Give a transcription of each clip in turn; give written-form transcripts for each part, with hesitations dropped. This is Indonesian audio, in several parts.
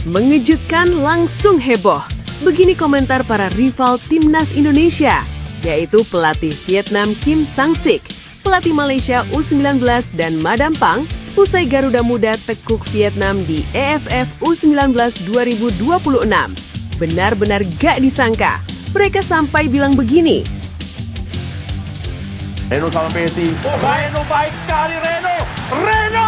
Mengejutkan langsung heboh. Begini komentar para rival timnas Indonesia, yaitu pelatih Vietnam Kim Sang-sik, pelatih Malaysia U19 dan Madam Pang, usai Garuda Muda tekuk Vietnam di AFF U19 2026. Benar-benar gak disangka, mereka sampai bilang begini. Reno Salampesi. Oh, Reno baik sekali, Reno. Reno!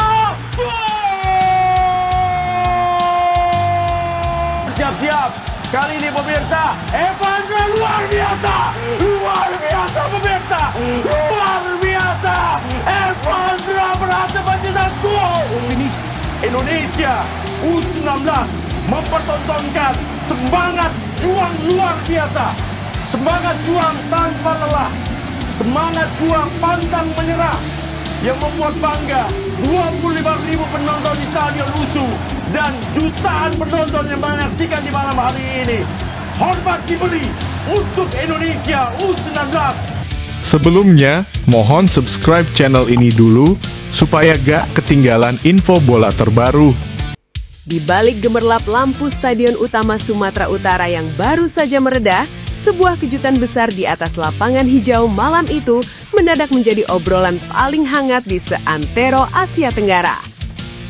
Siap-siap. Kali ini pemirsa, Evandra luar biasa. Luar biasa pemirsa. Luar biasa. Evandra berhasil mencetak gol. Finish Indonesia U19 mempertontonkan semangat juang luar biasa. Semangat juang tanpa lelah. Semangat juang pantang menyerah yang membuat bangga 25.000 penonton di Stadion USU dan jutaan penonton yang menyaksikan di malam hari ini. Hormat diberi untuk Indonesia U19. Sebelumnya, mohon subscribe channel ini dulu supaya gak ketinggalan info bola terbaru. Di balik gemerlap lampu Stadion Utama Sumatera Utara yang baru saja mereda, sebuah kejutan besar di atas lapangan hijau malam itu mendadak menjadi obrolan paling hangat di seantero Asia Tenggara.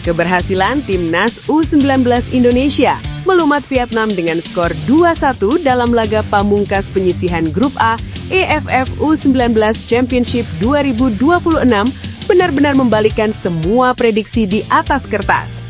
Keberhasilan timnas U19 Indonesia melumat Vietnam dengan skor 2-1 dalam laga pamungkas penyisihan Grup A AFF U19 Championship 2026 benar-benar membalikkan semua prediksi di atas kertas.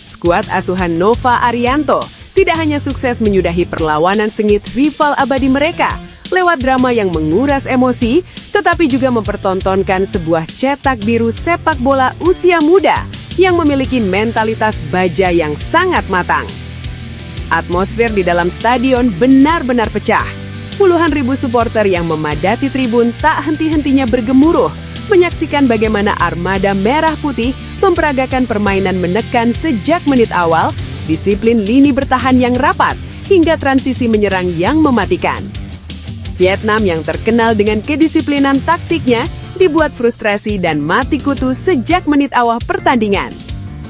Skuad asuhan Nova Arianto tidak hanya sukses menyudahi perlawanan sengit rival abadi mereka lewat drama yang menguras emosi, tetapi juga mempertontonkan sebuah cetak biru sepak bola usia muda yang memiliki mentalitas baja yang sangat matang. Atmosfer di dalam stadion benar-benar pecah. Puluhan ribu supporter yang memadati tribun tak henti-hentinya bergemuruh, menyaksikan bagaimana armada merah putih memperagakan permainan menekan sejak menit awal, disiplin lini bertahan yang rapat, hingga transisi menyerang yang mematikan. Vietnam yang terkenal dengan kedisiplinan taktiknya dibuat frustrasi dan mati kutu sejak menit awal pertandingan.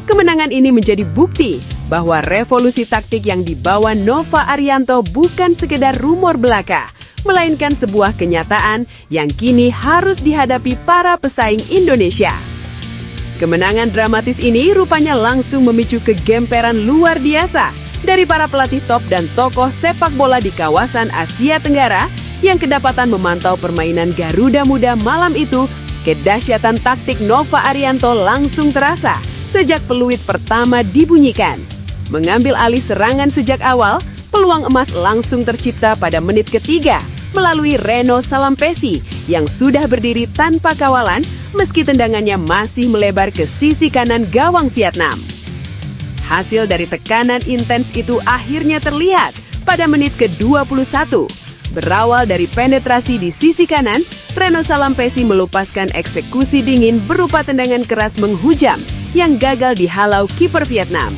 Kemenangan ini menjadi bukti bahwa revolusi taktik yang dibawa Nova Arianto bukan sekedar rumor belaka, melainkan sebuah kenyataan yang kini harus dihadapi para pesaing Indonesia. Kemenangan dramatis ini rupanya langsung memicu kegemperan luar biasa dari para pelatih top dan tokoh sepak bola di kawasan Asia Tenggara yang kedapatan memantau permainan Garuda Muda malam itu. Kedahsyatan taktik Nova Arianto langsung terasa sejak peluit pertama dibunyikan. Mengambil alih serangan sejak awal, peluang emas langsung tercipta pada menit ketiga melalui Reno Salampesi yang sudah berdiri tanpa kawalan meski tendangannya masih melebar ke sisi kanan gawang Vietnam. Hasil dari tekanan intens itu akhirnya terlihat pada menit ke-21. Berawal dari penetrasi di sisi kanan, Reno Salampesi melupaskan eksekusi dingin berupa tendangan keras menghujam yang gagal dihalau kiper Vietnam.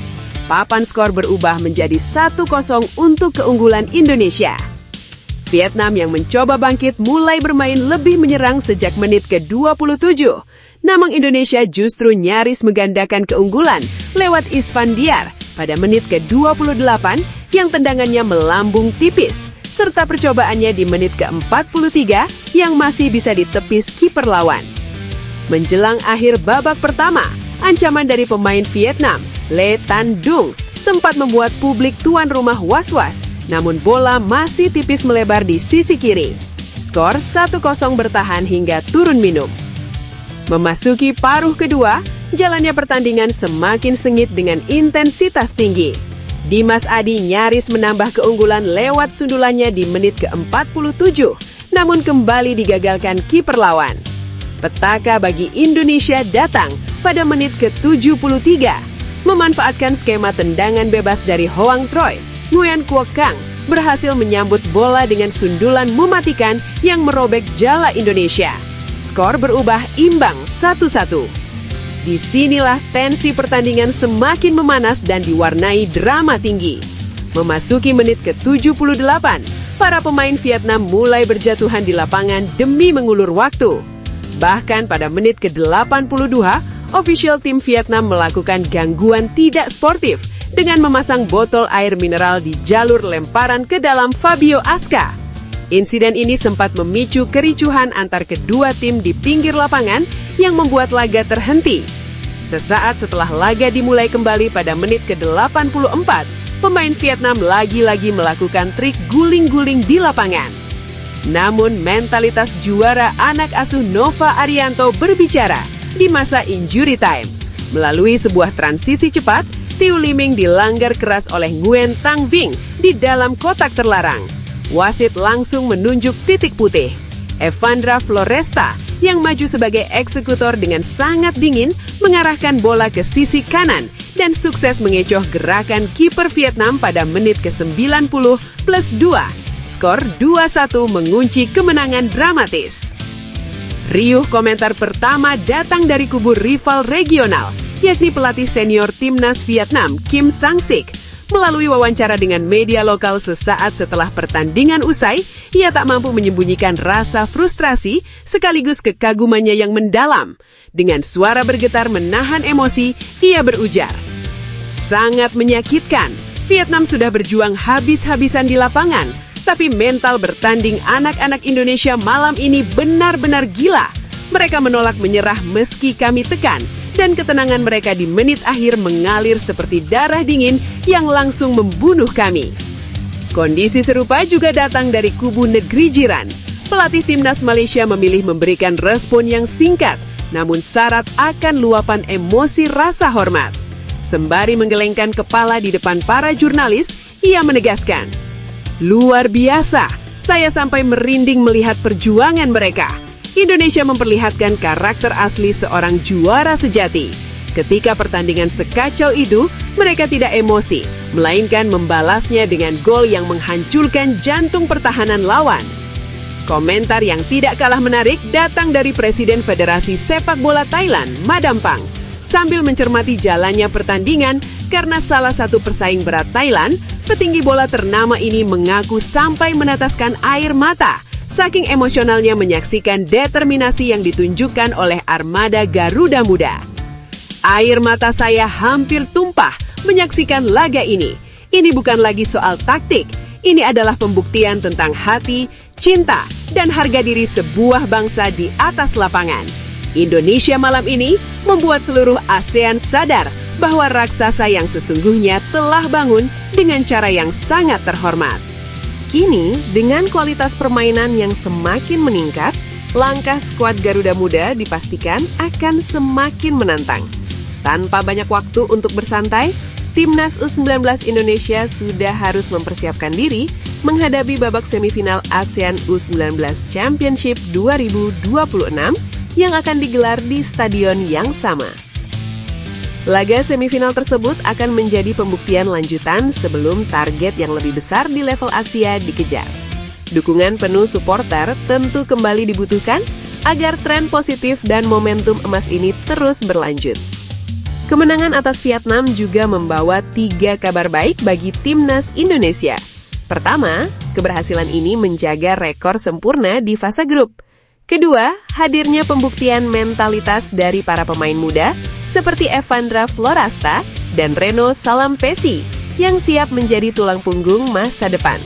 Papan skor berubah menjadi 1-0 untuk keunggulan Indonesia. Vietnam yang mencoba bangkit mulai bermain lebih menyerang sejak menit ke-27. Namun Indonesia justru nyaris menggandakan keunggulan lewat Isfandiar pada menit ke-28 yang tendangannya melambung tipis, serta percobaannya di menit ke-43 yang masih bisa ditepis kiper lawan. Menjelang akhir babak pertama, ancaman dari pemain Vietnam, Le Tan Dung, sempat membuat publik tuan rumah was-was. Namun bola masih tipis melebar di sisi kiri. Skor 1-0 bertahan hingga turun minum. Memasuki paruh kedua, jalannya pertandingan semakin sengit dengan intensitas tinggi. Dimas Adi nyaris menambah keunggulan lewat sundulannya di menit ke-47, namun kembali digagalkan kiper lawan. Petaka bagi Indonesia datang pada menit ke-73, memanfaatkan skema tendangan bebas dari Hoang Troy. Nguyen Quoc Kang berhasil menyambut bola dengan sundulan mematikan yang merobek jala Indonesia. Skor berubah imbang 1-1. Disinilah tensi pertandingan semakin memanas dan diwarnai drama tinggi. Memasuki menit ke-78, para pemain Vietnam mulai berjatuhan di lapangan demi mengulur waktu. Bahkan pada menit ke-82, official tim Vietnam melakukan gangguan tidak sportif dengan memasang botol air mineral di jalur lemparan ke dalam Fabio Aska. Insiden ini sempat memicu kericuhan antar kedua tim di pinggir lapangan yang membuat laga terhenti. Sesaat setelah laga dimulai kembali pada menit ke-84, pemain Vietnam lagi-lagi melakukan trik guling-guling di lapangan. Namun mentalitas juara anak asuh Nova Arianto berbicara di masa injury time. Melalui sebuah transisi cepat, Tiu Liming dilanggar keras oleh Nguyen Tang Vinh di dalam kotak terlarang. Wasit langsung menunjuk titik putih. Evandra Floresta yang maju sebagai eksekutor dengan sangat dingin mengarahkan bola ke sisi kanan dan sukses mengecoh gerakan kiper Vietnam pada menit ke-90 plus 2. Skor 2-1 mengunci kemenangan dramatis. Riuh komentar pertama datang dari kubu rival regional, yakni pelatih senior timnas Vietnam Kim Sang-sik. Melalui wawancara dengan media lokal sesaat setelah pertandingan usai, ia tak mampu menyembunyikan rasa frustrasi sekaligus kekagumannya yang mendalam. Dengan suara bergetar menahan emosi, ia berujar, "Sangat menyakitkan. Vietnam sudah berjuang habis-habisan di lapangan, tapi mental bertanding anak-anak Indonesia malam ini benar-benar gila. Mereka menolak menyerah meski kami tekan, dan ketenangan mereka di menit akhir mengalir seperti darah dingin yang langsung membunuh kami." Kondisi serupa juga datang dari kubu negeri jiran. Pelatih timnas Malaysia memilih memberikan respon yang singkat, namun syarat akan luapan emosi rasa hormat. Sembari menggelengkan kepala di depan para jurnalis, ia menegaskan, "Luar biasa, saya sampai merinding melihat perjuangan mereka. Indonesia memperlihatkan karakter asli seorang juara sejati. Ketika pertandingan sekacau itu, mereka tidak emosi, melainkan membalasnya dengan gol yang menghancurkan jantung pertahanan lawan." Komentar yang tidak kalah menarik datang dari Presiden Federasi Sepak Bola Thailand, Madam Pang. Sambil mencermati jalannya pertandingan, karena salah satu pesaing berat Thailand, petinggi bola ternama ini mengaku sampai meneteskan air mata saking emosionalnya menyaksikan determinasi yang ditunjukkan oleh armada Garuda Muda. "Air mata saya hampir tumpah menyaksikan laga ini. Ini bukan lagi soal taktik, ini adalah pembuktian tentang hati, cinta, dan harga diri sebuah bangsa di atas lapangan. Indonesia malam ini membuat seluruh ASEAN sadar bahwa raksasa yang sesungguhnya telah bangun dengan cara yang sangat terhormat." Kini, dengan kualitas permainan yang semakin meningkat, langkah skuad Garuda Muda dipastikan akan semakin menantang. Tanpa banyak waktu untuk bersantai, Timnas U19 Indonesia sudah harus mempersiapkan diri menghadapi babak semifinal ASEAN U19 Championship 2026 yang akan digelar di stadion yang sama. Laga semifinal tersebut akan menjadi pembuktian lanjutan sebelum target yang lebih besar di level Asia dikejar. Dukungan penuh supporter tentu kembali dibutuhkan agar tren positif dan momentum emas ini terus berlanjut. Kemenangan atas Vietnam juga membawa 3 kabar baik bagi Timnas Indonesia. Pertama, keberhasilan ini menjaga rekor sempurna di fase grup. Kedua, hadirnya pembuktian mentalitas dari para pemain muda seperti Evandra Floresta dan Reno Salampesi yang siap menjadi tulang punggung masa depan.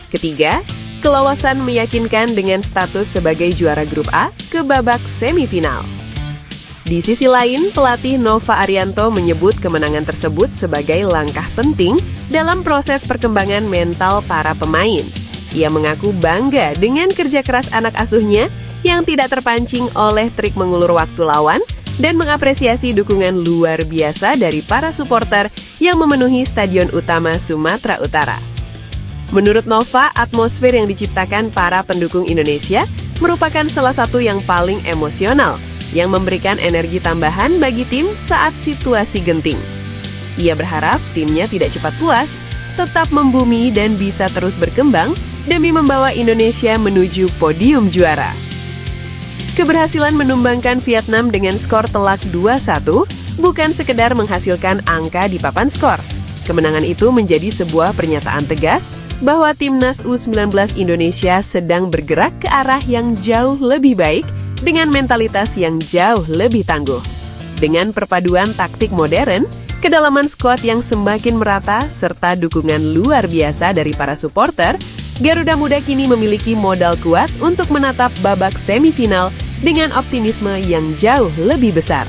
Ketiga, kelewasan meyakinkan dengan status sebagai juara grup A ke babak semifinal. Di sisi lain, pelatih Nova Arianto menyebut kemenangan tersebut sebagai langkah penting dalam proses perkembangan mental para pemain. Ia mengaku bangga dengan kerja keras anak asuhnya yang tidak terpancing oleh trik mengulur waktu lawan dan mengapresiasi dukungan luar biasa dari para supporter yang memenuhi Stadion Utama Sumatera Utara. Menurut Nova, atmosfer yang diciptakan para pendukung Indonesia merupakan salah satu yang paling emosional, yang memberikan energi tambahan bagi tim saat situasi genting. Ia berharap timnya tidak cepat puas, tetap membumi dan bisa terus berkembang demi membawa Indonesia menuju podium juara. Keberhasilan menumbangkan Vietnam dengan skor telak 2-1 bukan sekedar menghasilkan angka di papan skor. Kemenangan itu menjadi sebuah pernyataan tegas bahwa Timnas U19 Indonesia sedang bergerak ke arah yang jauh lebih baik dengan mentalitas yang jauh lebih tangguh. Dengan perpaduan taktik modern, Kedalaman skuad yang semakin merata serta dukungan luar biasa dari para supporter, Garuda Muda kini memiliki modal kuat untuk menatap babak semifinal dengan optimisme yang jauh lebih besar.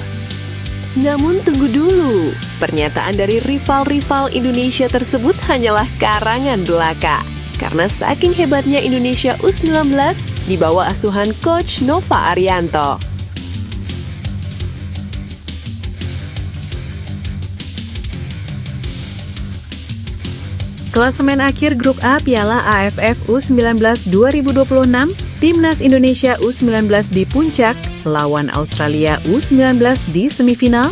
Namun tunggu dulu, pernyataan dari rival-rival Indonesia tersebut hanyalah karangan belaka. Karena saking hebatnya Indonesia U19 di bawah asuhan Coach Nova Arianto. Klasemen akhir Grup A Piala AFF U19 2026, Timnas Indonesia U19 di puncak, lawan Australia U19 di semifinal.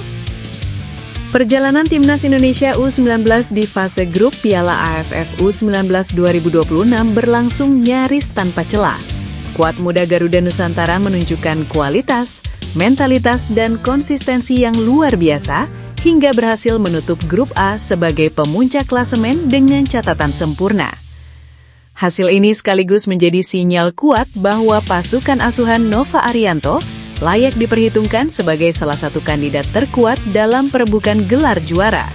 Perjalanan Timnas Indonesia U19 di fase grup Piala AFF U19 2026 berlangsung nyaris tanpa celah. Skuad muda Garuda Nusantara menunjukkan kualitas, mentalitas, dan konsistensi yang luar biasa hingga berhasil menutup Grup A sebagai pemuncak klasemen dengan catatan sempurna. Hasil ini sekaligus menjadi sinyal kuat bahwa pasukan asuhan Nova Arianto layak diperhitungkan sebagai salah satu kandidat terkuat dalam perebutan gelar juara.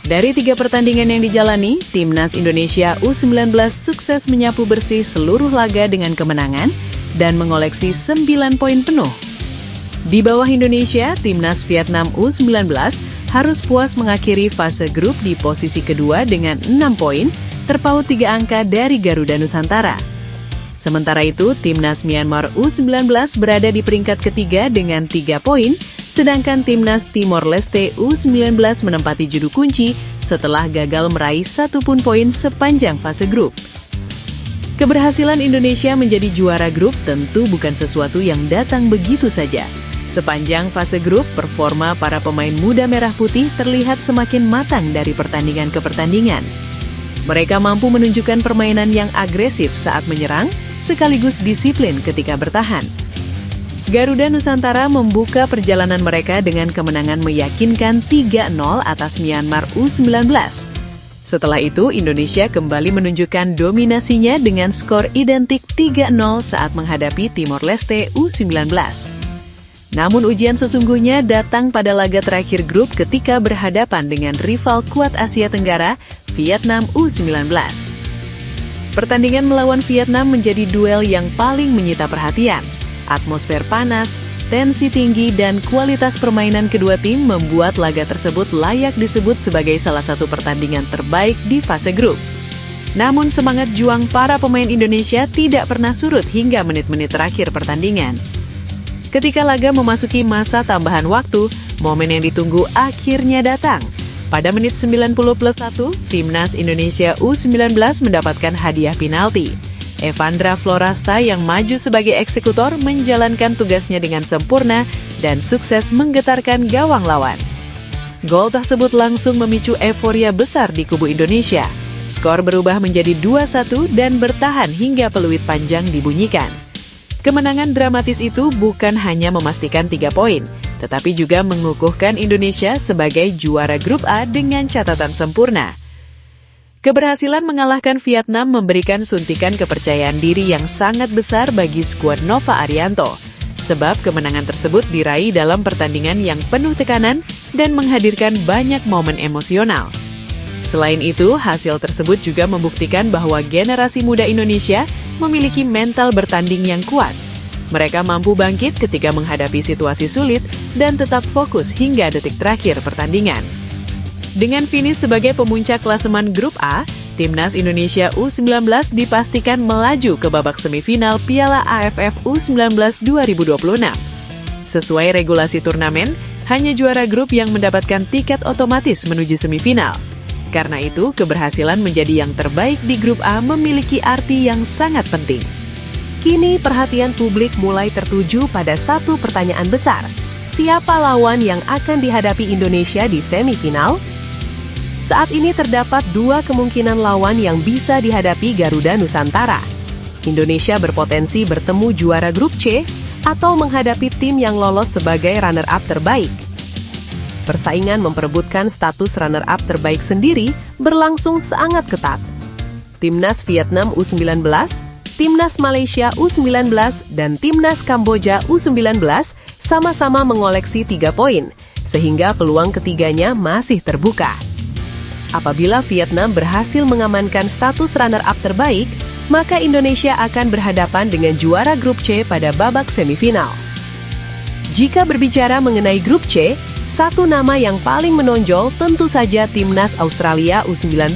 Dari 3 pertandingan yang dijalani, Timnas Indonesia U19 sukses menyapu bersih seluruh laga dengan kemenangan dan mengoleksi 9 poin penuh. Di bawah Indonesia, Timnas Vietnam U19 harus puas mengakhiri fase grup di posisi kedua dengan 6 poin, terpaut 3 angka dari Garuda Nusantara. Sementara itu, Timnas Myanmar U19 berada di peringkat ketiga dengan 3 poin, sedangkan Timnas Timor Leste U19 menempati juru kunci setelah gagal meraih 1 pun poin sepanjang fase grup. Keberhasilan Indonesia menjadi juara grup tentu bukan sesuatu yang datang begitu saja. Sepanjang fase grup, performa para pemain muda merah putih terlihat semakin matang dari pertandingan ke pertandingan. Mereka mampu menunjukkan permainan yang agresif saat menyerang, sekaligus disiplin ketika bertahan. Garuda Nusantara membuka perjalanan mereka dengan kemenangan meyakinkan 3-0 atas Myanmar U19. Setelah itu, Indonesia kembali menunjukkan dominasinya dengan skor identik 3-0 saat menghadapi Timor Leste U19. Namun ujian sesungguhnya datang pada laga terakhir grup ketika berhadapan dengan rival kuat Asia Tenggara, Vietnam U19. Pertandingan melawan Vietnam menjadi duel yang paling menyita perhatian. Atmosfer panas, tensi tinggi, dan kualitas permainan kedua tim membuat laga tersebut layak disebut sebagai salah satu pertandingan terbaik di fase grup. Namun semangat juang para pemain Indonesia tidak pernah surut hingga menit-menit terakhir pertandingan. Ketika laga memasuki masa tambahan waktu, momen yang ditunggu akhirnya datang. Pada menit 90+1, Timnas Indonesia U19 mendapatkan hadiah penalti. Evandra Florasta yang maju sebagai eksekutor menjalankan tugasnya dengan sempurna dan sukses menggetarkan gawang lawan. Gol tersebut langsung memicu euforia besar di kubu Indonesia. Skor berubah menjadi 2-1 dan bertahan hingga peluit panjang dibunyikan. Kemenangan dramatis itu bukan hanya memastikan 3 poin, tetapi juga mengukuhkan Indonesia sebagai juara Grup A dengan catatan sempurna. Keberhasilan mengalahkan Vietnam memberikan suntikan kepercayaan diri yang sangat besar bagi skuad Nova Arianto, sebab kemenangan tersebut diraih dalam pertandingan yang penuh tekanan dan menghadirkan banyak momen emosional. Selain itu, hasil tersebut juga membuktikan bahwa generasi muda Indonesia memiliki mental bertanding yang kuat. Mereka mampu bangkit ketika menghadapi situasi sulit dan tetap fokus hingga detik terakhir pertandingan. Dengan finish sebagai pemuncak klasemen Grup A, Timnas Indonesia U19 dipastikan melaju ke babak semifinal Piala AFF U19 2026. Sesuai regulasi turnamen, hanya juara grup yang mendapatkan tiket otomatis menuju semifinal. Karena itu, keberhasilan menjadi yang terbaik di Grup A memiliki arti yang sangat penting. Kini perhatian publik mulai tertuju pada satu pertanyaan besar. Siapa lawan yang akan dihadapi Indonesia di semifinal? Saat ini terdapat 2 kemungkinan lawan yang bisa dihadapi Garuda Nusantara. Indonesia berpotensi bertemu juara Grup C atau menghadapi tim yang lolos sebagai runner-up terbaik. Persaingan memperebutkan status runner-up terbaik sendiri berlangsung sangat ketat. Timnas Vietnam U19, Timnas Malaysia U19, dan Timnas Kamboja U19 sama-sama mengoleksi 3 poin, sehingga peluang ketiganya masih terbuka. Apabila Vietnam berhasil mengamankan status runner-up terbaik, maka Indonesia akan berhadapan dengan juara grup C pada babak semifinal. Jika berbicara mengenai grup C, satu nama yang paling menonjol tentu saja Timnas Australia U19.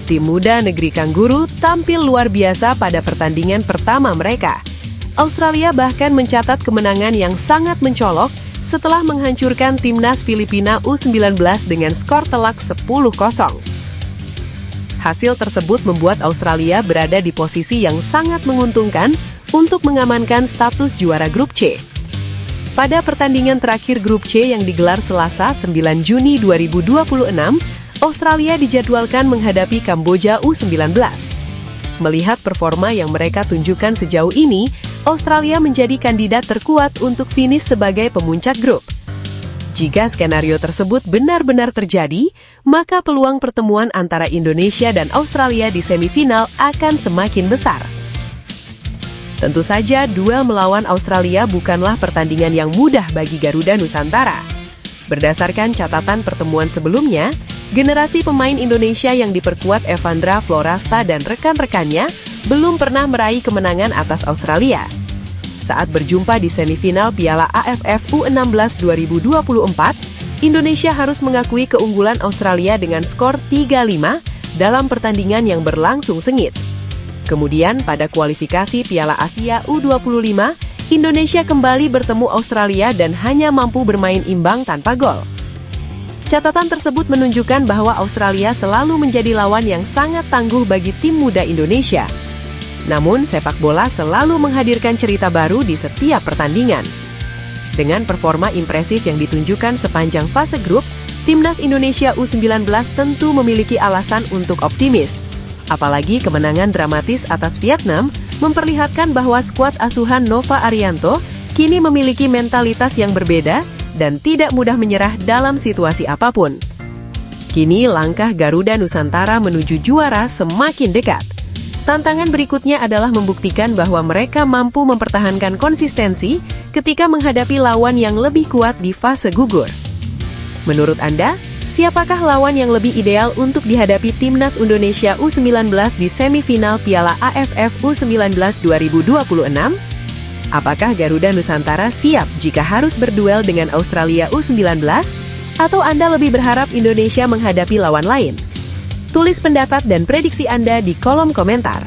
Tim muda negeri Kangguru tampil luar biasa pada pertandingan pertama mereka. Australia bahkan mencatat kemenangan yang sangat mencolok setelah menghancurkan Timnas Filipina U19 dengan skor telak 10-0. Hasil tersebut membuat Australia berada di posisi yang sangat menguntungkan untuk mengamankan status juara grup C. Pada pertandingan terakhir grup C yang digelar Selasa 9 Juni 2026, Australia dijadwalkan menghadapi Kamboja U19. Melihat performa yang mereka tunjukkan sejauh ini, Australia menjadi kandidat terkuat untuk finish sebagai pemuncak grup. Jika skenario tersebut benar-benar terjadi, maka peluang pertemuan antara Indonesia dan Australia di semifinal akan semakin besar. Tentu saja, duel melawan Australia bukanlah pertandingan yang mudah bagi Garuda Nusantara. Berdasarkan catatan pertemuan sebelumnya, generasi pemain Indonesia yang diperkuat Evandra Florasta dan rekan-rekannya belum pernah meraih kemenangan atas Australia. Saat berjumpa di semifinal Piala AFF U16 2024, Indonesia harus mengakui keunggulan Australia dengan skor 3-5 dalam pertandingan yang berlangsung sengit. Kemudian pada kualifikasi Piala Asia U25, Indonesia kembali bertemu Australia dan hanya mampu bermain imbang tanpa gol. Catatan tersebut menunjukkan bahwa Australia selalu menjadi lawan yang sangat tangguh bagi tim muda Indonesia. Namun, sepak bola selalu menghadirkan cerita baru di setiap pertandingan. Dengan performa impresif yang ditunjukkan sepanjang fase grup, Timnas Indonesia U19 tentu memiliki alasan untuk optimis. Apalagi kemenangan dramatis atas Vietnam memperlihatkan bahwa skuad asuhan Nova Arianto kini memiliki mentalitas yang berbeda dan tidak mudah menyerah dalam situasi apapun. Kini langkah Garuda Nusantara menuju juara semakin dekat. Tantangan berikutnya adalah membuktikan bahwa mereka mampu mempertahankan konsistensi ketika menghadapi lawan yang lebih kuat di fase gugur. Menurut Anda, siapakah lawan yang lebih ideal untuk dihadapi Timnas Indonesia U19 di semifinal Piala AFF U19 2026? Apakah Garuda Nusantara siap jika harus berduel dengan Australia U19? Atau Anda lebih berharap Indonesia menghadapi lawan lain? Tulis pendapat dan prediksi Anda di kolom komentar.